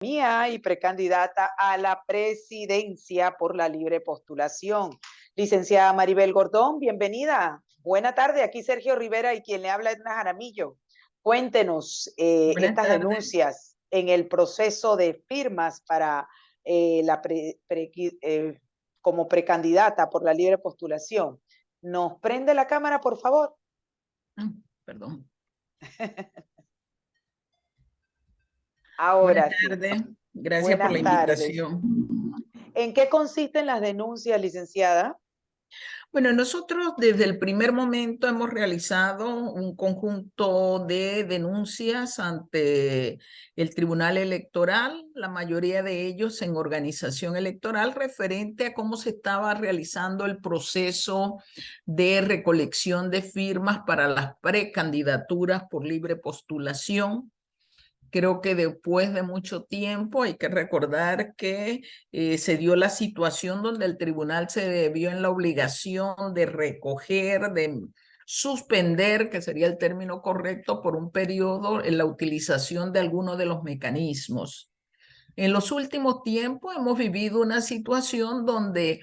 Mía y precandidata a la presidencia por la libre postulación. Licenciada Maribel Gordón, bienvenida. Buena tarde, aquí Sergio Rivera y quien le habla Edna Jaramillo. Cuéntenos Buenas estas tardes. denuncias en el proceso de firmas para como precandidata por la libre postulación. ¿Nos prende la cámara, por favor? Perdón. Buenas Ahora sí. tardes. Gracias por la Buenas tardes. invitación. ¿En qué consisten las denuncias, licenciada? Bueno, nosotros desde el primer momento hemos realizado un conjunto de denuncias ante el Tribunal Electoral, la mayoría de ellos en organización electoral, referente a cómo se estaba realizando el proceso de recolección de firmas para las precandidaturas por libre postulación. Creo que después de mucho tiempo hay que recordar que se dio la situación donde el tribunal se vio en la obligación de recoger, de suspender, que sería el término correcto, por un periodo en la utilización de algunos de los mecanismos. En los últimos tiempos hemos vivido una situación donde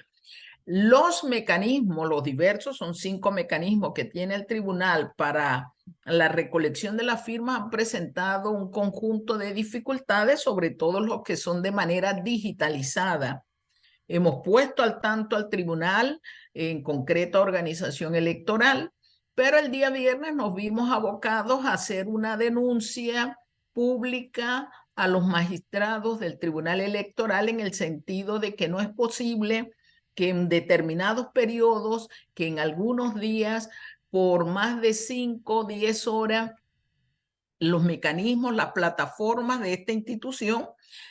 los mecanismos, los diversos, son 5 mecanismos que tiene el tribunal para la recolección de las firmas, han presentado un conjunto de dificultades, sobre todo los que son de manera digitalizada. Hemos puesto al tanto al tribunal, en concreto a organización electoral, pero el día viernes nos vimos abocados a hacer una denuncia pública a los magistrados del tribunal electoral en el sentido de que no es posible que en determinados periodos, que en algunos días, por más de 5 o 10 horas, los mecanismos, las plataformas de esta institución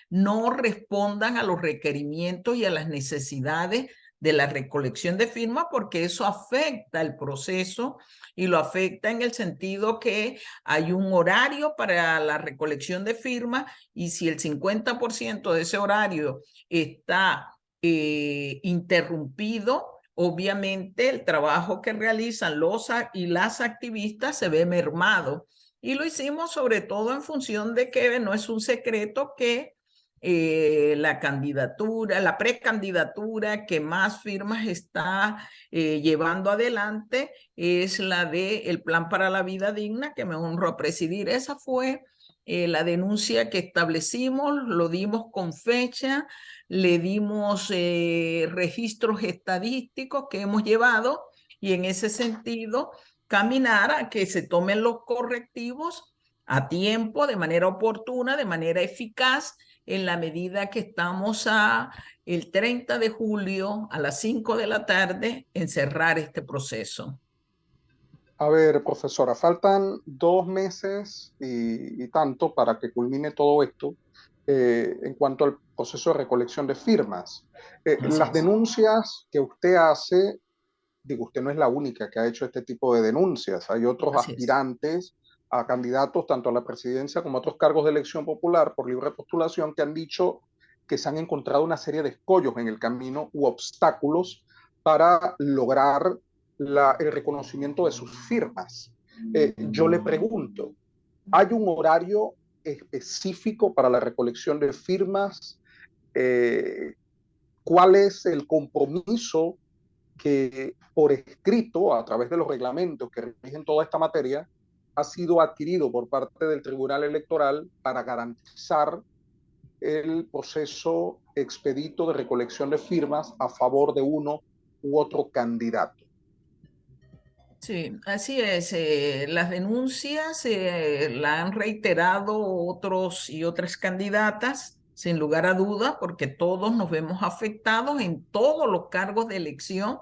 no respondan a los requerimientos y a las necesidades de la recolección de firmas, porque eso afecta el proceso y lo afecta en el sentido que hay un horario para la recolección de firmas y si el 50% de ese horario está interrumpido, obviamente el trabajo que realizan los y las activistas se ve mermado. Y lo hicimos sobre todo en función de que no es un secreto que la candidatura, la precandidatura que más firmas está llevando adelante es la del Plan para la Vida Digna, que me honro a presidir. Esa fue la denuncia que establecimos, lo dimos con fecha, le dimos registros estadísticos que hemos llevado y en ese sentido caminar a que se tomen los correctivos a tiempo, de manera oportuna, de manera eficaz, en la medida que estamos el 30 de julio a las 5 de la tarde en cerrar este proceso. A ver, profesora, faltan 2 meses y tanto para que culmine todo esto en cuanto al proceso de recolección de firmas. Así Las es. denuncias que usted hace, digo, usted no es la única que ha hecho este tipo de denuncias. Hay otros Así es. aspirantes a candidatos tanto a la presidencia como a otros cargos de elección popular por libre postulación que han dicho que se han encontrado una serie de escollos en el camino u obstáculos para lograr el reconocimiento de sus firmas. Yo le pregunto, ¿hay un horario específico para la recolección de firmas? Eh, ¿Cuál es el compromiso que por escrito, a través de los reglamentos que rigen toda esta materia, ha sido adquirido por parte del Tribunal Electoral para garantizar el proceso expedito de recolección de firmas a favor de uno u otro candidato? Sí, así es. Las denuncias la han reiterado otros y otras candidatas, sin lugar a duda, porque todos nos vemos afectados en todos los cargos de elección.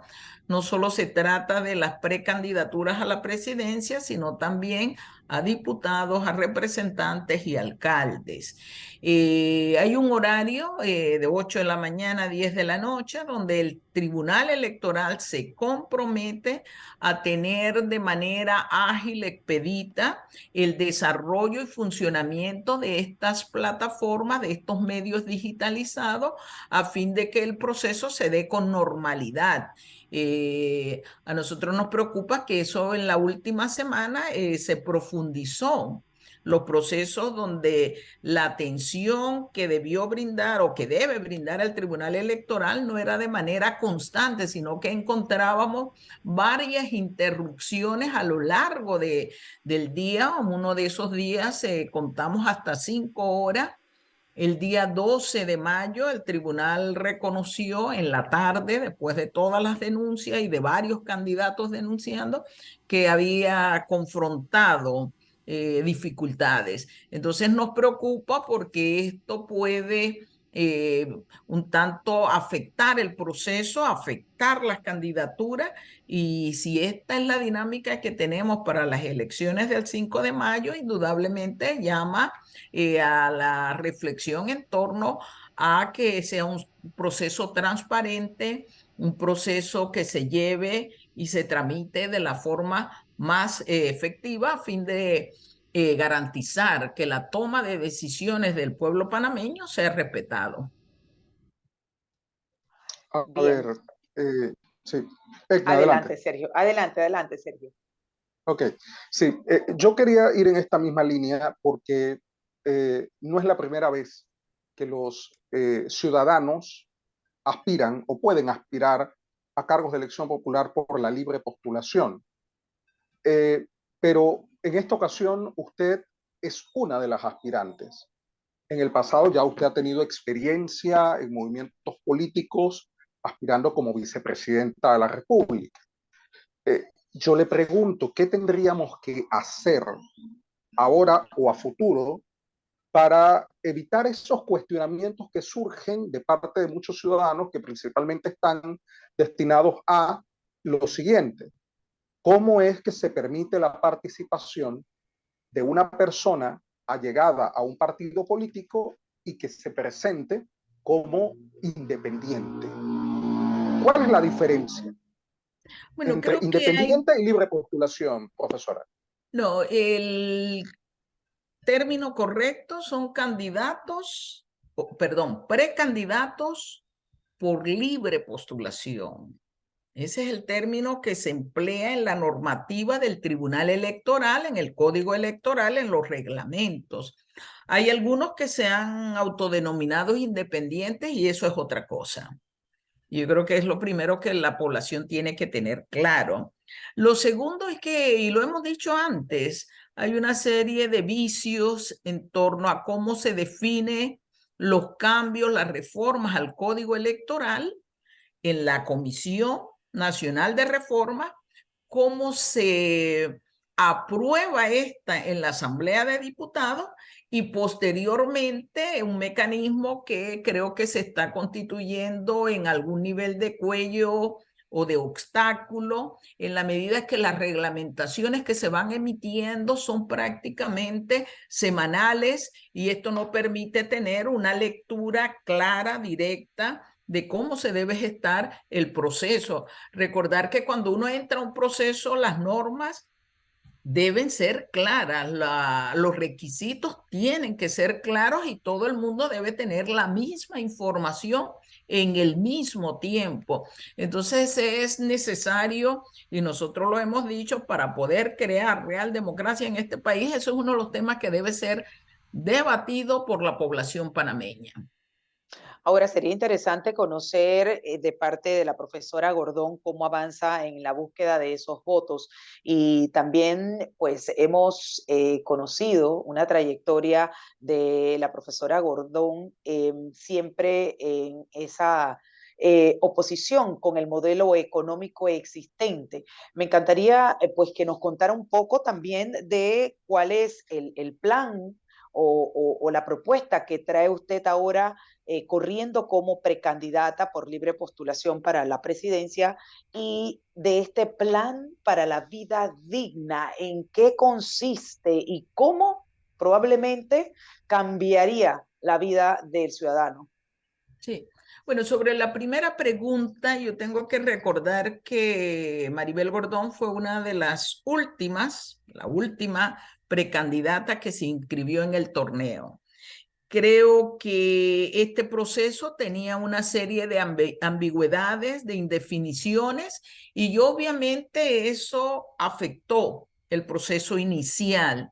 No solo se trata de las precandidaturas a la presidencia, sino también a diputados, a representantes y alcaldes. Hay un horario de 8 de la mañana a 10 de la noche, donde el Tribunal Electoral se compromete a tener de manera ágil, expedita, el desarrollo y funcionamiento de estas plataformas, de estos medios digitalizados, a fin de que el proceso se dé con normalidad. A nosotros nos preocupa que eso en la última semana se profundizó. los procesos donde la atención que debió brindar o que debe brindar el Tribunal Electoral no era de manera constante, sino que encontrábamos varias interrupciones a lo largo del día. Uno de esos días contamos hasta 5 horas. El día 12 de mayo, el tribunal reconoció en la tarde, después de todas las denuncias y de varios candidatos denunciando, que había confrontado dificultades. Entonces nos preocupa porque esto puede un tanto afectar el proceso, afectar las candidaturas, y si esta es la dinámica que tenemos para las elecciones del 5 de mayo, indudablemente llama a la reflexión en torno a que sea un proceso transparente, un proceso que se lleve y se tramite de la forma más efectiva a fin de garantizar que la toma de decisiones del pueblo panameño sea respetado. A Bien. ver, sí. Edna, Adelante, Sergio. Adelante, Sergio. Ok, sí, yo quería ir en esta misma línea porque no es la primera vez que los ciudadanos aspiran o pueden aspirar a cargos de elección popular por la libre postulación. Pero en esta ocasión usted es una de las aspirantes. En el pasado ya usted ha tenido experiencia en movimientos políticos aspirando como vicepresidenta de la República. Yo le pregunto, ¿qué tendríamos que hacer ahora o a futuro para evitar esos cuestionamientos que surgen de parte de muchos ciudadanos que principalmente están destinados a lo siguiente? ¿Cómo es que se permite la participación de una persona allegada a un partido político y que se presente como independiente? ¿Cuál es la diferencia Bueno, entre creo que independiente y libre postulación, profesora? no, el término correcto son candidatos, perdón, precandidatos por libre postulación. Ese es el término que se emplea en la normativa del Tribunal Electoral, en el Código Electoral, en los reglamentos. Hay algunos que se han autodenominado independientes y eso es otra cosa. Yo creo que es lo primero que la población tiene que tener claro. Lo segundo es que, y lo hemos dicho antes, hay una serie de vicios en torno a cómo se define los cambios, las reformas al Código Electoral en la Comisión Nacional de Reforma, cómo se aprueba esta en la Asamblea de Diputados y posteriormente un mecanismo que creo que se está constituyendo en algún nivel de cuello o de obstáculo, en la medida que las reglamentaciones que se van emitiendo son prácticamente semanales y esto no permite tener una lectura clara, directa, de cómo se debe gestar el proceso. Recordar que cuando uno entra a un proceso, las normas deben ser claras, los requisitos tienen que ser claros y todo el mundo debe tener la misma información en el mismo tiempo. Entonces es necesario, y nosotros lo hemos dicho, para poder crear real democracia en este país, eso es uno de los temas que debe ser debatido por la población panameña. Ahora, sería interesante conocer de parte de la profesora Gordón cómo avanza en la búsqueda de esos votos. Y también, pues, hemos conocido una trayectoria de la profesora Gordón siempre en esa oposición con el modelo económico existente. Me encantaría, pues, que nos contara un poco también de cuál es el plan o la propuesta que trae usted ahora corriendo como precandidata por libre postulación para la presidencia y de este plan para la vida digna, en qué consiste y cómo probablemente cambiaría la vida del ciudadano. Sí. Bueno, sobre la primera pregunta, yo tengo que recordar que Maribel Gordón fue una de las últimas, la última precandidata que se inscribió en el torneo. Creo que este proceso tenía una serie de ambigüedades, de indefiniciones, y obviamente eso afectó el proceso inicial.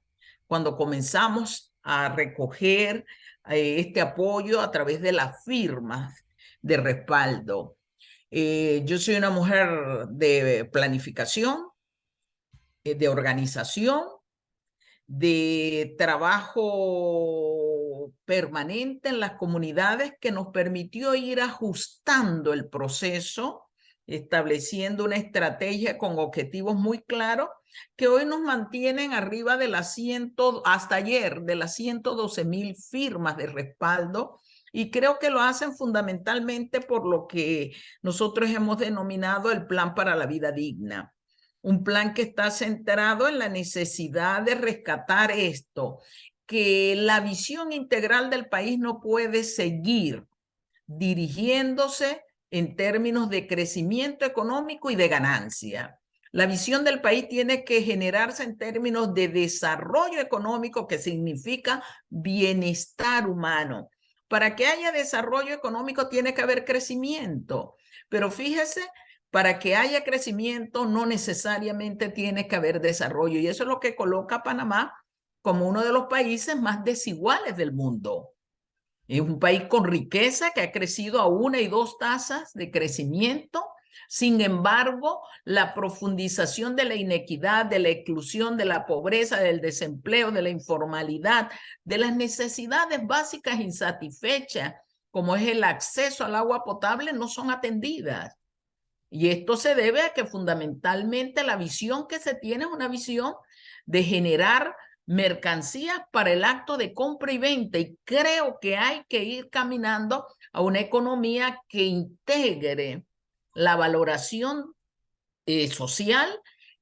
cuando comenzamos a recoger este apoyo a través de las firmas de respaldo. Yo soy una mujer de planificación, de organización, de trabajo permanente en las comunidades que nos permitió ir ajustando el proceso, estableciendo una estrategia con objetivos muy claros que hoy nos mantienen arriba de las hasta ayer, de las 112,000 firmas de respaldo. Y creo que lo hacen fundamentalmente por lo que nosotros hemos denominado el Plan para la Vida Digna. Un plan que está centrado en la necesidad de rescatar esto, que la visión integral del país no puede seguir dirigiéndose en términos de crecimiento económico y de ganancia. La visión del país tiene que generarse en términos de desarrollo económico, que significa bienestar humano. Para que haya desarrollo económico tiene que haber crecimiento, pero fíjese, para que haya crecimiento no necesariamente tiene que haber desarrollo, y eso es lo que coloca a Panamá como uno de los países más desiguales del mundo. Es un país con riqueza que ha crecido a 1 y 2 tasas de crecimiento. Sin embargo, la profundización de la inequidad, de la exclusión, de la pobreza, del desempleo, de la informalidad, de las necesidades básicas insatisfechas, como es el acceso al agua potable, no son atendidas. Y esto se debe a que fundamentalmente la visión que se tiene es una visión de generar mercancías para el acto de compra y venta, y creo que hay que ir caminando a una economía que integre la valoración social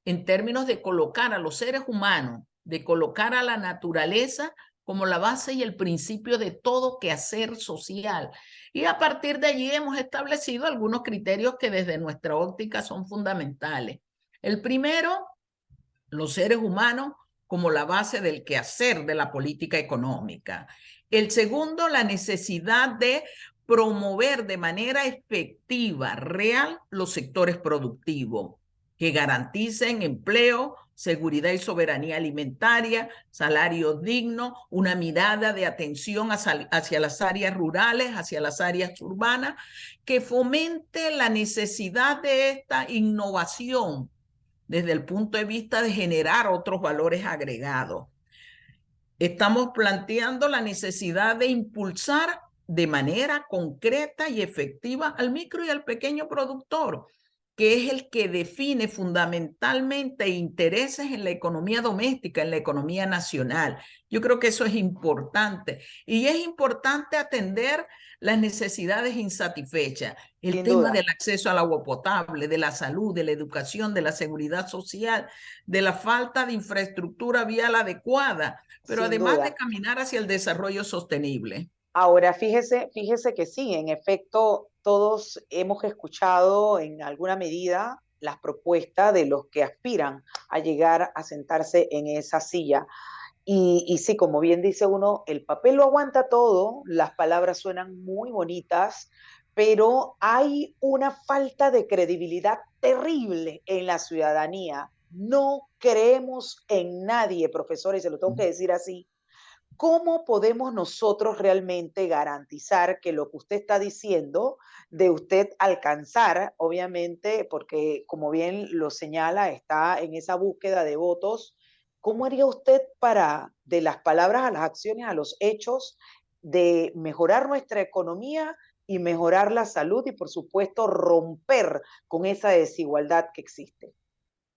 en términos de colocar a los seres humanos, de colocar a la naturaleza como la base y el principio de todo quehacer social. Y a partir de allí hemos establecido algunos criterios que desde nuestra óptica son fundamentales. El primero, los seres humanos como la base del quehacer de la política económica. El segundo, la necesidad de promover de manera efectiva, real, los sectores productivos que garanticen empleo, seguridad y soberanía alimentaria, salario digno, una mirada de atención hacia las áreas rurales, hacia las áreas urbanas, que fomente la necesidad de esta innovación desde el punto de vista de generar otros valores agregados. Estamos planteando la necesidad de impulsar de manera concreta y efectiva al micro y al pequeño productor, que es el que define fundamentalmente intereses en la economía doméstica, en la economía nacional. Yo creo que eso es importante. Y es importante atender las necesidades insatisfechas. El tema del acceso al agua potable, de la salud, de la educación, de la seguridad social, de la falta de infraestructura vial adecuada, pero además de caminar hacia el desarrollo sostenible. Ahora, fíjese que sí, en efecto, todos hemos escuchado en alguna medida las propuestas de los que aspiran a llegar a sentarse en esa silla. Y sí, como bien dice uno, el papel lo aguanta todo, las palabras suenan muy bonitas, pero hay una falta de credibilidad terrible en la ciudadanía. No creemos en nadie, profesor, y se lo tengo que decir así. ¿Cómo podemos nosotros realmente garantizar que lo que usted está diciendo, de usted alcanzar, obviamente, porque como bien lo señala, está en esa búsqueda de votos, ¿cómo haría usted para, de las palabras a las acciones, a los hechos, de mejorar nuestra economía y mejorar la salud y, por supuesto, romper con esa desigualdad que existe?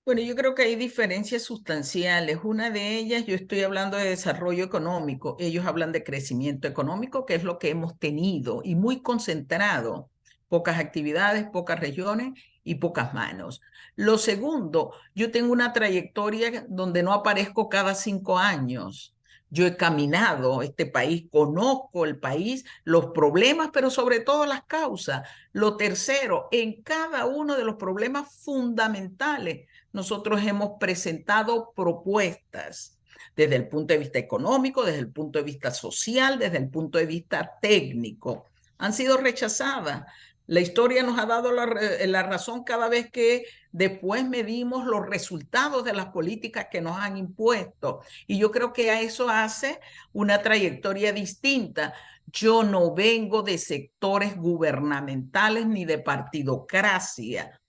Bueno, yo creo que hay diferencias sustanciales. Una de ellas, yo estoy hablando de desarrollo económico. Ellos hablan de crecimiento económico, que es lo que hemos tenido y muy concentrado. Pocas actividades, pocas regiones y pocas manos. Lo segundo, yo tengo una trayectoria donde no aparezco cada 5 años. Yo he caminado este país, conozco el país, los problemas, pero sobre todo las causas. Lo tercero, en cada uno de los problemas fundamentales, nosotros hemos presentado propuestas desde el punto de vista económico, desde el punto de vista social, desde el punto de vista técnico. Han sido rechazadas, La historia nos ha dado la razón cada vez que después medimos los resultados de las políticas que nos han impuesto. Y yo creo que a eso hace una trayectoria distinta. Yo no vengo de sectores gubernamentales ni de partidocracia.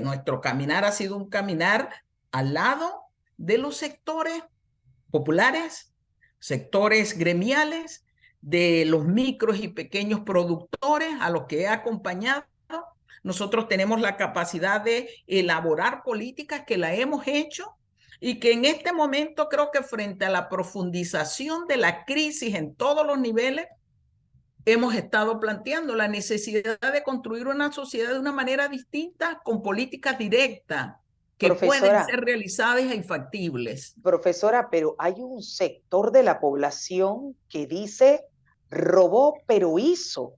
Nuestro caminar ha sido un caminar al lado de los sectores populares, sectores gremiales, de los micros y pequeños productores a los que he acompañado. Nosotros tenemos la capacidad de elaborar políticas que la hemos hecho y que en este momento creo que frente a la profundización de la crisis en todos los niveles, hemos estado planteando la necesidad de construir una sociedad de una manera distinta, con políticas directas que pueden ser realizadas y factibles. Profesora, pero hay un sector de la población que dice, robó pero hizo.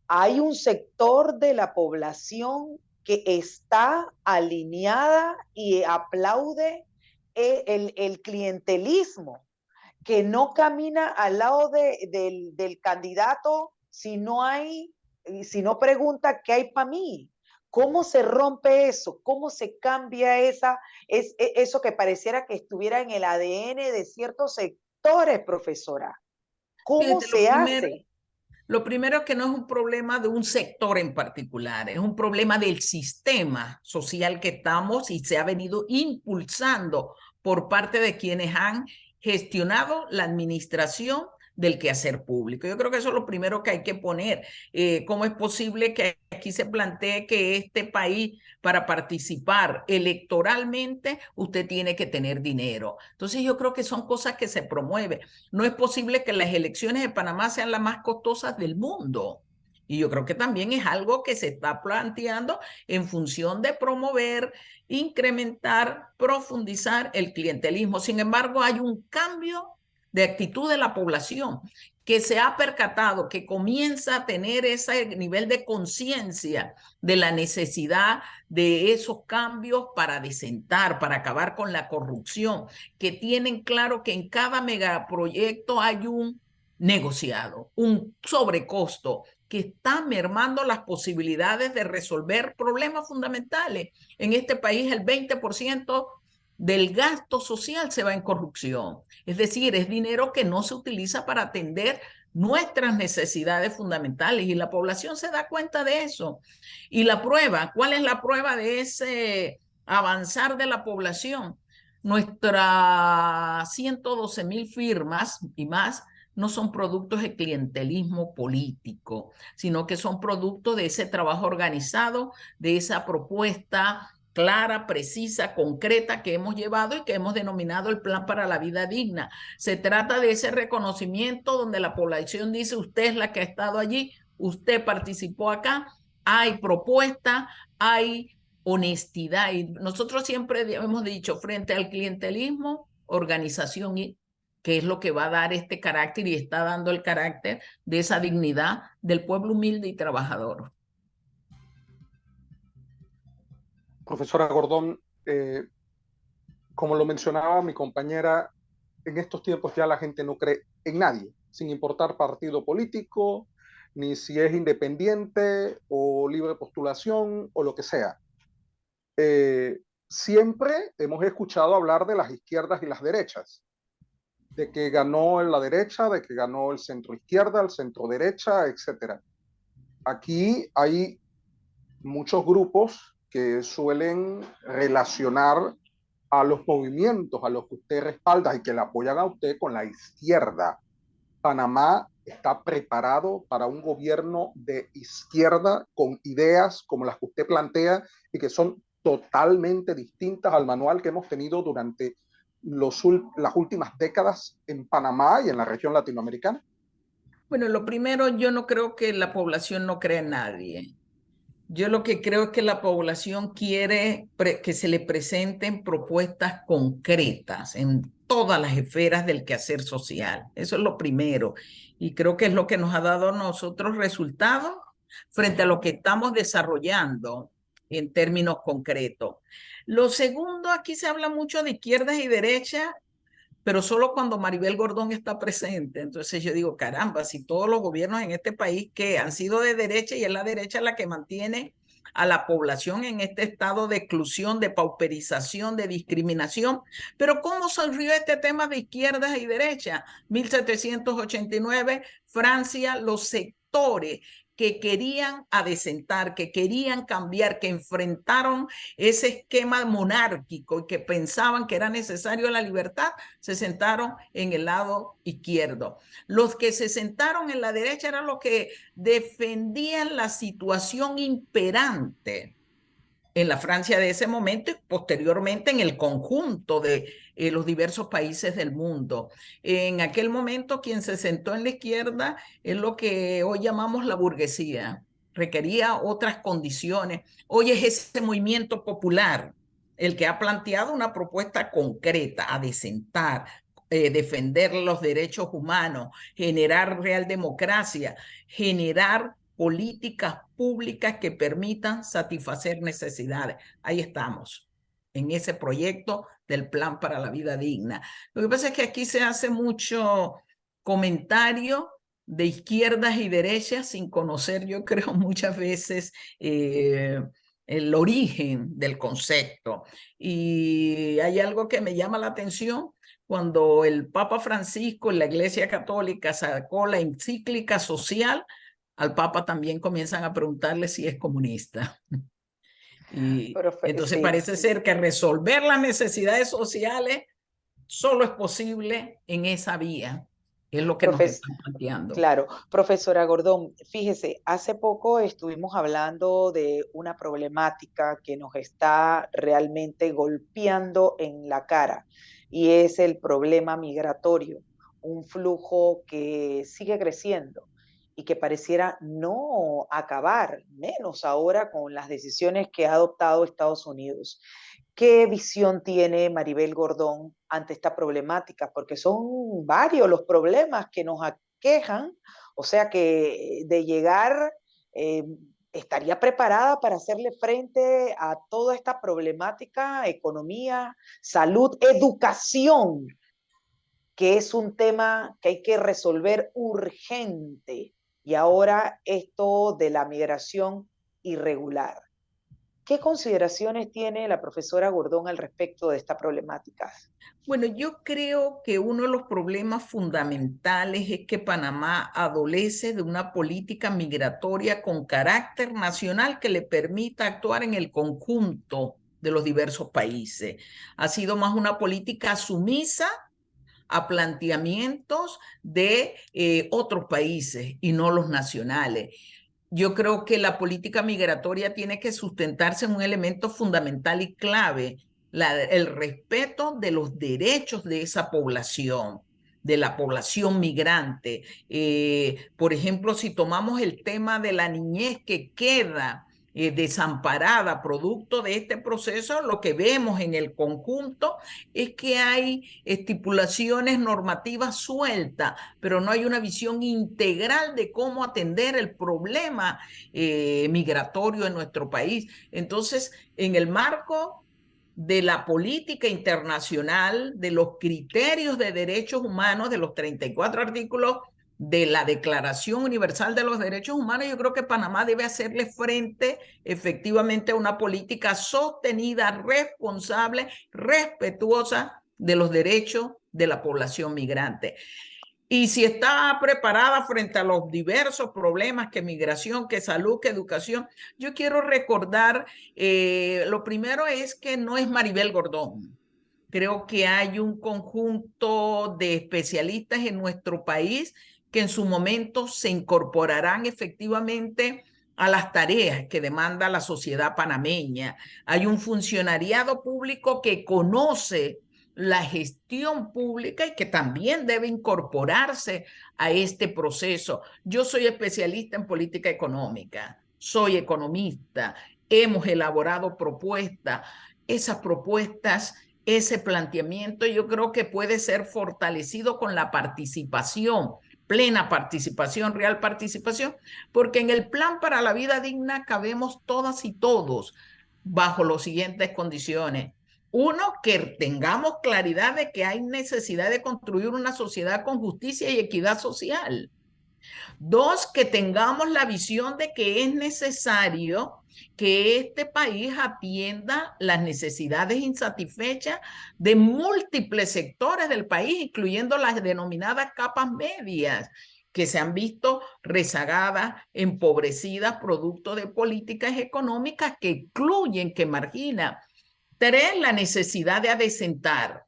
Hay un sector de la población que está alineada y aplaude el clientelismo, que no camina al lado del candidato si no pregunta qué hay para mí. ¿Cómo se rompe eso? ¿Cómo se cambia eso que pareciera que estuviera en el ADN de ciertos sectores, profesora? ¿Cómo se hace? Lo primero es que no es un problema de un sector en particular, es un problema del sistema social que estamos y se ha venido impulsando por parte de quienes han gestionado la administración del quehacer público. Yo creo que eso es lo primero que hay que poner. ¿Cómo es posible que aquí se plantee que este país, para participar electoralmente, usted tiene que tener dinero? Entonces yo creo que son cosas que se promueven. No es posible que las elecciones de Panamá sean las más costosas del mundo. Y yo creo que también es algo que se está planteando en función de promover, incrementar, profundizar el clientelismo. Sin embargo, hay un cambio de actitud de la población que se ha percatado, que comienza a tener ese nivel de conciencia de la necesidad de esos cambios para desentar, para acabar con la corrupción, que tienen claro que en cada megaproyecto hay un negociado, un sobrecosto que está mermando las posibilidades de resolver problemas fundamentales. En este país el 20% del gasto social se va en corrupción. Es decir, es dinero que no se utiliza para atender nuestras necesidades fundamentales y la población se da cuenta de eso. Y la prueba, ¿cuál es la prueba de ese avanzar de la población? Nuestras 112,000 firmas y más no son productos de clientelismo político, sino que son productos de ese trabajo organizado, de esa propuesta clara, precisa, concreta que hemos llevado y que hemos denominado el Plan para la Vida Digna. Se trata de ese reconocimiento donde la población dice, usted es la que ha estado allí, usted participó acá, hay propuesta, hay honestidad. Y nosotros siempre hemos dicho, frente al clientelismo, organización, que es lo que va a dar este carácter y está dando el carácter de esa dignidad del pueblo humilde y trabajador. Profesora Gordón, como lo mencionaba mi compañera, en estos tiempos ya la gente no cree en nadie, sin importar partido político, ni si es independiente o libre postulación o lo que sea. Siempre hemos escuchado hablar de las izquierdas y las derechas, de que ganó la derecha, de que ganó el centro izquierda, el centro derecha, etc. Aquí hay muchos grupos que suelen relacionar a los movimientos a los que usted respalda y que le apoyan a usted con la izquierda. Panamá está preparado para un gobierno de izquierda con ideas como las que usted plantea y que son totalmente distintas al manual que hemos tenido durante las últimas décadas en Panamá y en la región latinoamericana. Bueno, lo primero, yo no creo que la población no crea en nadie. Yo lo que creo es que la población quiere que se le presenten propuestas concretas en todas las esferas del quehacer social. Eso es lo primero. Y creo que es lo que nos ha dado a nosotros resultados frente a lo que estamos desarrollando en términos concretos. Lo segundo, aquí se habla mucho de izquierdas y derechas, pero solo cuando Maribel Gordón está presente. Entonces yo digo, caramba, si todos los gobiernos en este país que han sido de derecha y es la derecha la que mantiene a la población en este estado de exclusión, de pauperización, de discriminación. Pero ¿cómo surgió este tema de izquierdas y derechas? 1789, Francia, los sectores que querían adecentar, que querían cambiar, que enfrentaron ese esquema monárquico y que pensaban que era necesario la libertad, se sentaron en el lado izquierdo. Los que se sentaron en la derecha eran los que defendían la situación imperante en la Francia de ese momento y posteriormente en el conjunto de los diversos países del mundo. En aquel momento quien se sentó en la izquierda es lo que hoy llamamos la burguesía. Requería otras condiciones. Hoy es ese movimiento popular el que ha planteado una propuesta concreta, adecentar, defender los derechos humanos, generar real democracia, generar políticas públicas que permitan satisfacer necesidades. Ahí estamos, en ese proyecto del Plan para la Vida Digna. Lo que pasa es que aquí se hace mucho comentario de izquierdas y derechas sin conocer, yo creo, muchas veces el origen del concepto. Y hay algo que me llama la atención. Cuando el Papa Francisco en la Iglesia Católica sacó la encíclica social, al Papa también comienzan a preguntarle si es comunista. Y entonces Sí, parece ser que resolver las necesidades sociales solo es posible en esa vía. Es lo que nos están planteando. Claro, profesora Gordón, fíjese, hace poco estuvimos hablando de una problemática que nos está realmente golpeando en la cara y es el problema migratorio, un flujo que sigue creciendo y que pareciera no acabar, menos ahora con las decisiones que ha adoptado Estados Unidos. ¿Qué visión tiene Maribel Gordón ante esta problemática? Porque son varios los problemas que nos aquejan, o sea que de llegar estaría preparada para hacerle frente a toda esta problemática, economía, salud, educación, que es un tema que hay que resolver urgente, y ahora esto de la migración irregular. ¿Qué consideraciones tiene la profesora Gordón al respecto de esta problemática? Bueno, yo creo que uno de los problemas fundamentales es que Panamá adolece de una política migratoria con carácter nacional que le permita actuar en el conjunto de los diversos países. Ha sido más una política sumisa a planteamientos de otros países y no los nacionales. Yo creo que la política migratoria tiene que sustentarse en un elemento fundamental y clave, el respeto de los derechos de esa población, de la población migrante. Por ejemplo, si tomamos el tema de la niñez que queda desamparada producto de este proceso, lo que vemos en el conjunto es que hay estipulaciones normativas sueltas, pero no hay una visión integral de cómo atender el problema migratorio en nuestro país. Entonces, en el marco de la política internacional, de los criterios de derechos humanos, de los 34 artículos de la Declaración Universal de los Derechos Humanos, yo creo que Panamá debe hacerle frente efectivamente a una política sostenida, responsable, respetuosa de los derechos de la población migrante. Y si está preparada frente a los diversos problemas que migración, que salud, que educación, yo quiero recordar, lo primero es que no es Maribel Gordón. Creo que hay un conjunto de especialistas en nuestro país que en su momento se incorporarán efectivamente a las tareas que demanda la sociedad panameña. Hay un funcionariado público que conoce la gestión pública y que también debe incorporarse a este proceso. Yo soy especialista en política económica, soy economista, hemos elaborado propuestas. Esas propuestas, ese planteamiento, yo creo que puede ser fortalecido con la participación, plena participación, real participación, porque en el Plan para la Vida Digna cabemos todas y todos bajo las siguientes condiciones. Uno, que tengamos claridad de que hay necesidad de construir una sociedad con justicia y equidad social. Dos, que tengamos la visión de que es necesario que este país atienda las necesidades insatisfechas de múltiples sectores del país, incluyendo las denominadas capas medias, que se han visto rezagadas, empobrecidas, producto de políticas económicas que excluyen, que marginan. Tres, la necesidad de adecentar.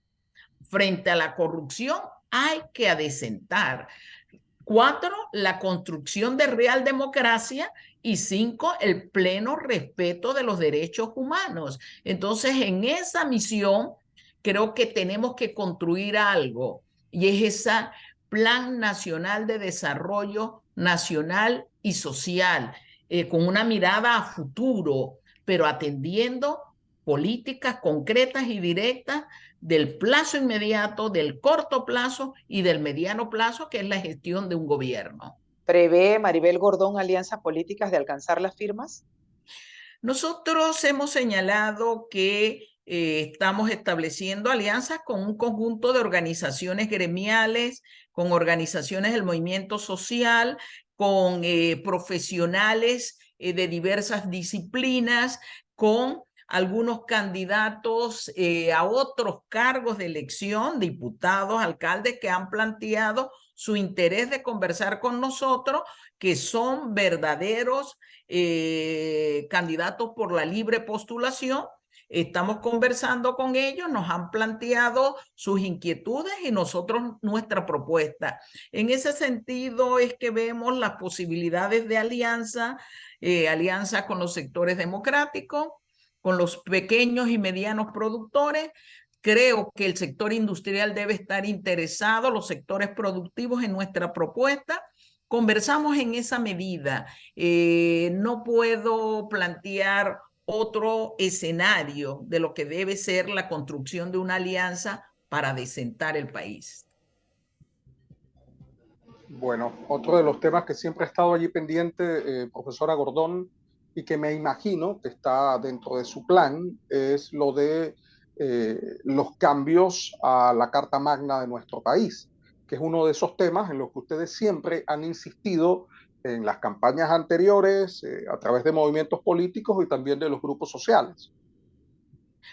Frente a la corrupción hay que adecentar. Cuatro, la construcción de real democracia. Y cinco, el pleno respeto de los derechos humanos. Entonces, en esa misión, creo que tenemos que construir algo, y es ese Plan Nacional de Desarrollo Nacional y Social, con una mirada a futuro, pero atendiendo políticas concretas y directas del plazo inmediato, del corto plazo y del mediano plazo, que es la gestión de un gobierno. ¿Prevé Maribel Gordón alianzas políticas de alcanzar las firmas? Nosotros hemos señalado que estamos estableciendo alianzas con un conjunto de organizaciones gremiales, con organizaciones del movimiento social, con profesionales de diversas disciplinas, con algunos candidatos a otros cargos de elección, diputados, alcaldes, que han planteado su interés de conversar con nosotros, que son verdaderos candidatos por la libre postulación. Estamos conversando con ellos, nos han planteado sus inquietudes y nosotros nuestra propuesta. En ese sentido es que vemos las posibilidades de alianza, alianza con los sectores democráticos, con los pequeños y medianos productores. Creo que el sector industrial debe estar interesado, los sectores productivos, en nuestra propuesta. Conversamos en esa medida. No puedo plantear otro escenario de lo que debe ser la construcción de una alianza para desentar el país. Bueno, otro de los temas que siempre ha estado allí pendiente, profesora Gordón, y que me imagino que está dentro de su plan, es lo de los cambios a la Carta Magna de nuestro país, que es uno de esos temas en los que ustedes siempre han insistido en las campañas anteriores, a través de movimientos políticos y también de los grupos sociales.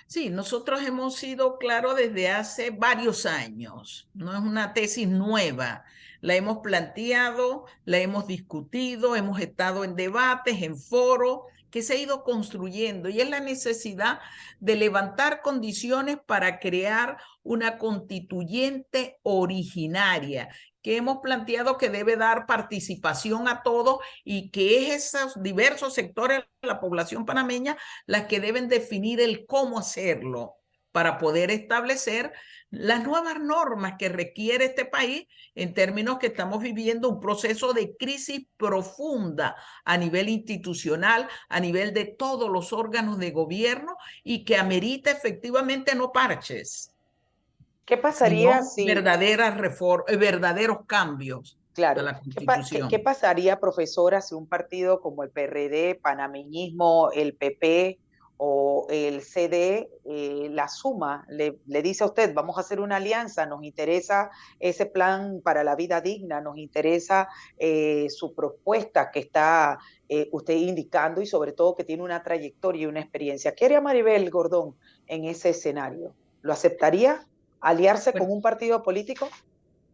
Sí, nosotros hemos sido claros desde hace varios años, no es una tesis nueva, la hemos planteado, la hemos discutido, hemos estado en debates, en foros, que se ha ido construyendo, y es la necesidad de levantar condiciones para crear una constituyente originaria, que hemos planteado que debe dar participación a todos, y que es esos diversos sectores de la población panameña las que deben definir el cómo hacerlo para poder establecer las nuevas normas que requiere este país, en términos que estamos viviendo un proceso de crisis profunda a nivel institucional, a nivel de todos los órganos de gobierno, y que amerita efectivamente no parches, ¿Qué pasaría sino si, verdaderos cambios a claro, la qué Constitución? pasaría, profesora, si un partido como el PRD, panameñismo, el PP o el CD, la suma, le dice a usted, vamos a hacer una alianza, nos interesa ese plan para la vida digna, nos interesa su propuesta que está usted indicando, y sobre todo que tiene una trayectoria y una experiencia? ¿Qué haría Maribel Gordón en ese escenario? ¿Lo aceptaría? ¿Aliarse con Bueno, un partido político?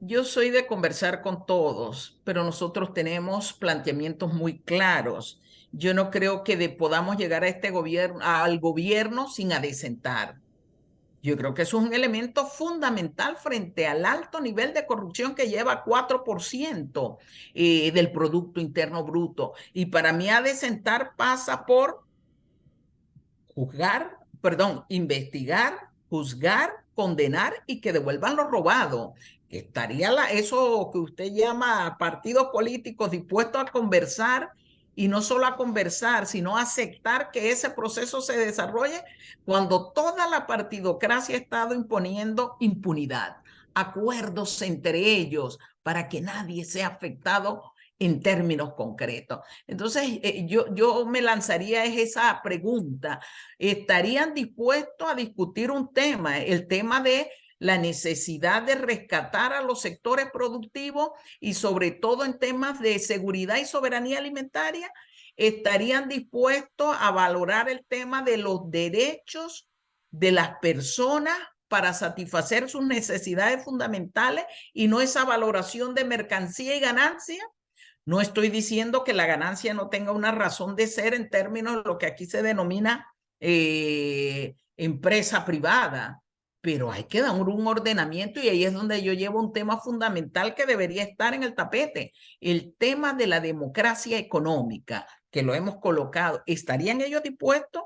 yo soy de conversar con todos, pero nosotros tenemos planteamientos muy claros. Yo no creo que podamos llegar a este gobierno, al gobierno, sin adecentar. Yo creo que eso es un elemento fundamental frente al alto nivel de corrupción que lleva 4% del Producto Interno Bruto. Y para mí, adecentar pasa por investigar, juzgar, condenar y que devuelvan lo robado. Estaría eso que usted llama partidos políticos dispuestos a conversar, y no solo a conversar, sino a aceptar que ese proceso se desarrolle, cuando toda la partidocracia ha estado imponiendo impunidad, acuerdos entre ellos para que nadie sea afectado en términos concretos. Entonces, yo me lanzaría esa pregunta. ¿Estarían dispuestos a discutir un tema, el tema de la necesidad de rescatar a los sectores productivos y sobre todo en temas de seguridad y soberanía alimentaria? ¿Estarían dispuestos a valorar el tema de los derechos de las personas para satisfacer sus necesidades fundamentales y no esa valoración de mercancía y ganancia? No estoy diciendo que la ganancia no tenga una razón de ser en términos de lo que aquí se denomina empresa privada, pero hay que dar un ordenamiento y ahí es donde yo llevo un tema fundamental que debería estar en el tapete, el tema de la democracia económica, que lo hemos colocado. ¿Estarían ellos dispuestos?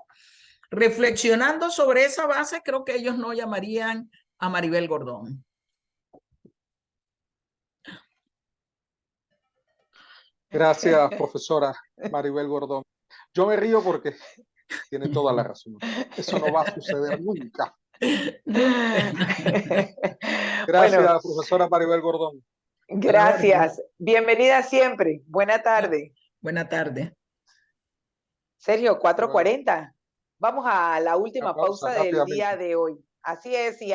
Reflexionando sobre esa base, creo que ellos no llamarían a Maribel Gordón. Gracias, profesora Maribel Gordón. Yo me río porque tiene toda la razón. Eso no va a suceder nunca. Gracias, bueno, profesora Maribel Gordón. Gracias. Bienvenida siempre. Buena tarde. Buena tarde. Sergio, 4:40. Vamos a la última pausa del día de hoy. Así es, y